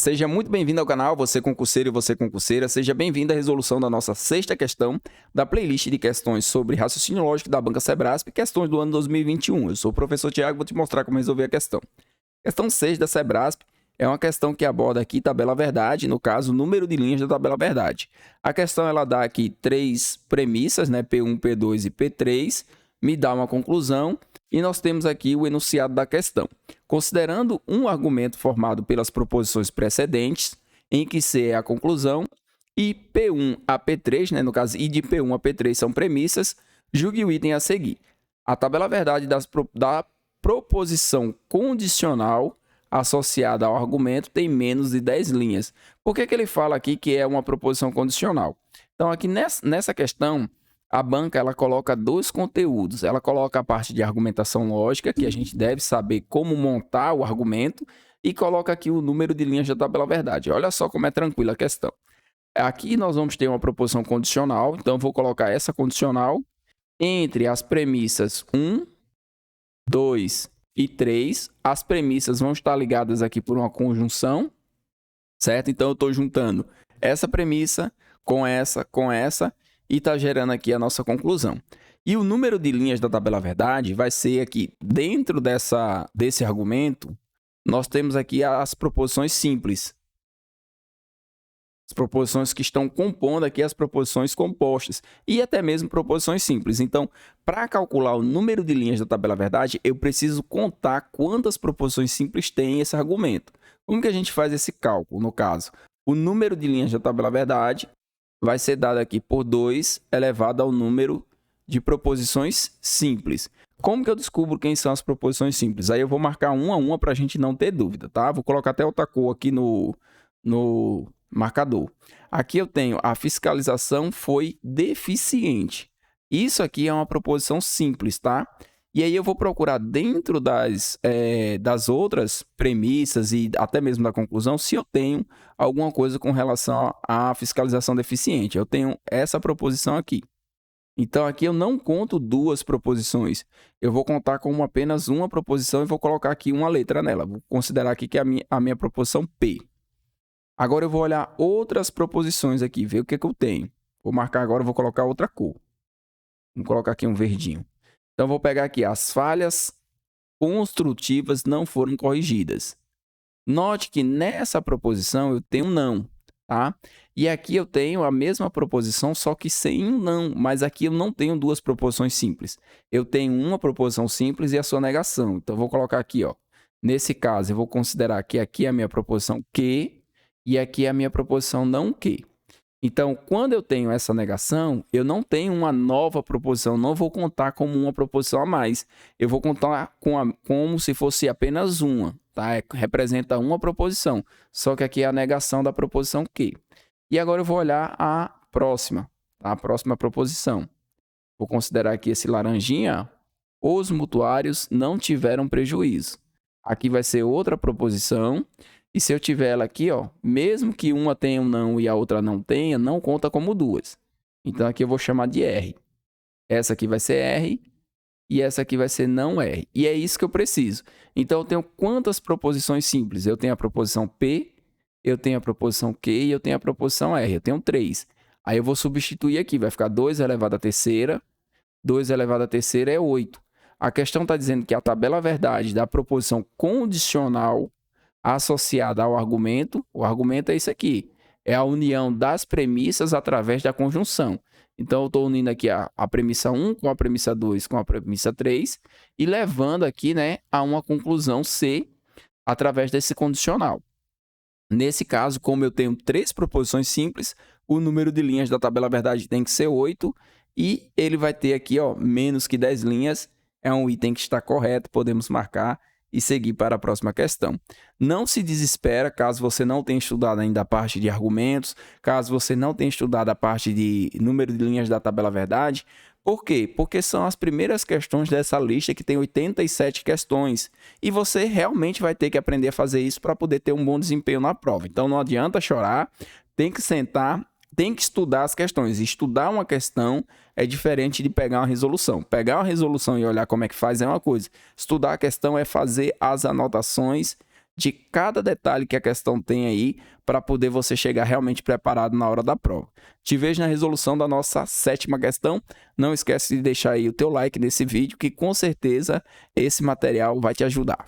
Seja muito bem-vindo ao canal, você concurseiro e você concurseira. Seja bem-vindo à resolução da nossa sexta questão da playlist de questões sobre raciocínio lógico da Banca Sebrasp, questões do ano 2021. Eu sou o professor Tiago e vou te mostrar como resolver a questão. Questão 6 da Sebrasp é uma questão que aborda aqui tabela verdade, no caso, o número de linhas da tabela verdade. A questão ela dá aqui três premissas, né, P1, P2 e P3, me dá uma conclusão e nós temos aqui o enunciado da questão. Considerando um argumento formado pelas proposições precedentes, em que C é a conclusão, e P1 a P3, né, no caso, e de P1 a P3 são premissas, julgue o item a seguir. A tabela verdade da proposição condicional associada ao argumento tem menos de 10 linhas. Por que ele fala aqui que é uma proposição condicional? Então, aqui nessa questão, a banca ela coloca dois conteúdos. Ela coloca a parte de argumentação lógica, que a gente deve saber como montar o argumento, e coloca aqui o número de linhas da tabela verdade. Olha só como é tranquila a questão. Aqui nós vamos ter uma proposição condicional, então eu vou colocar essa condicional entre as premissas 1, 2 e 3. As premissas vão estar ligadas aqui por uma conjunção, certo? Então eu estou juntando essa premissa com essa, e está gerando aqui a nossa conclusão. E o número de linhas da tabela verdade vai ser aqui, dentro desse argumento, nós temos aqui as proposições simples. As proposições que estão compondo aqui as proposições compostas e até mesmo proposições simples. Então, para calcular o número de linhas da tabela verdade, eu preciso contar quantas proposições simples tem esse argumento. Como que a gente faz esse cálculo? No caso, o número de linhas da tabela verdade vai ser dado aqui por 2 elevado ao número de proposições simples. Como que eu descubro quem são as proposições simples? Aí eu vou marcar uma a uma para a gente não ter dúvida, tá? Vou colocar até outra cor aqui no marcador. Aqui eu tenho a fiscalização foi deficiente. Isso aqui é uma proposição simples, tá? E aí eu vou procurar dentro das outras premissas e até mesmo da conclusão se eu tenho alguma coisa com relação à fiscalização deficiente. Eu tenho essa proposição aqui. Então, aqui eu não conto duas proposições. Eu vou contar com apenas uma proposição e vou colocar aqui uma letra nela. Vou considerar aqui que é a minha proposição P. Agora eu vou olhar outras proposições aqui, ver o que eu tenho. Vou marcar agora, vou colocar outra cor. Vou colocar aqui um verdinho. Então, vou pegar aqui, as falhas construtivas não foram corrigidas. Note que nessa proposição eu tenho não, tá? E aqui eu tenho a mesma proposição, só que sem um não, mas aqui eu não tenho duas proposições simples. Eu tenho uma proposição simples e a sua negação. Então, vou colocar aqui, ó. Nesse caso, eu vou considerar que aqui é a minha proposição que e aqui é a minha proposição não que. Então, quando eu tenho essa negação, eu não tenho uma nova proposição, não vou contar como uma proposição a mais. Eu vou contar como se fosse apenas uma, tá? Representa uma proposição, só que aqui é a negação da proposição que. E agora eu vou olhar a próxima, tá? A próxima proposição. Vou considerar aqui esse laranjinha, os mutuários não tiveram prejuízo. Aqui vai ser outra proposição. E se eu tiver ela aqui, ó, mesmo que uma tenha um não e a outra não tenha, não conta como duas. Então, aqui eu vou chamar de R. Essa aqui vai ser R e essa aqui vai ser não R. E é isso que eu preciso. Então, eu tenho quantas proposições simples? Eu tenho a proposição P, eu tenho a proposição Q e eu tenho a proposição R. Eu tenho 3. Aí, eu vou substituir aqui. Vai ficar 2 elevado à terceira. 2 elevado à terceira é 8. A questão está dizendo que a tabela verdade da proposição condicional associada ao argumento, o argumento é isso aqui, é a união das premissas através da conjunção. Então, eu estou unindo aqui a premissa 1 com a premissa 2 com a premissa 3 e levando aqui, né, a uma conclusão C através desse condicional. Nesse caso, como eu tenho 3 proposições simples, o número de linhas da tabela verdade tem que ser 8 e ele vai ter aqui, ó, menos que 10 linhas, é um item que está correto, podemos marcar e seguir para a próxima questão. Não se desespera caso você não tenha estudado ainda a parte de argumentos, caso você não tenha estudado a parte de número de linhas da tabela verdade. Por quê? Porque são as primeiras questões dessa lista que tem 87 questões. E você realmente vai ter que aprender a fazer isso para poder ter um bom desempenho na prova. Então não adianta chorar, tem que sentar, tem que estudar as questões. Estudar uma questão é diferente de pegar uma resolução. Pegar uma resolução e olhar como é que faz é uma coisa. Estudar a questão é fazer as anotações de cada detalhe que a questão tem aí para poder você chegar realmente preparado na hora da prova. Te vejo na resolução da nossa 7ª questão. Não esquece de deixar aí o teu like nesse vídeo, que com certeza esse material vai te ajudar.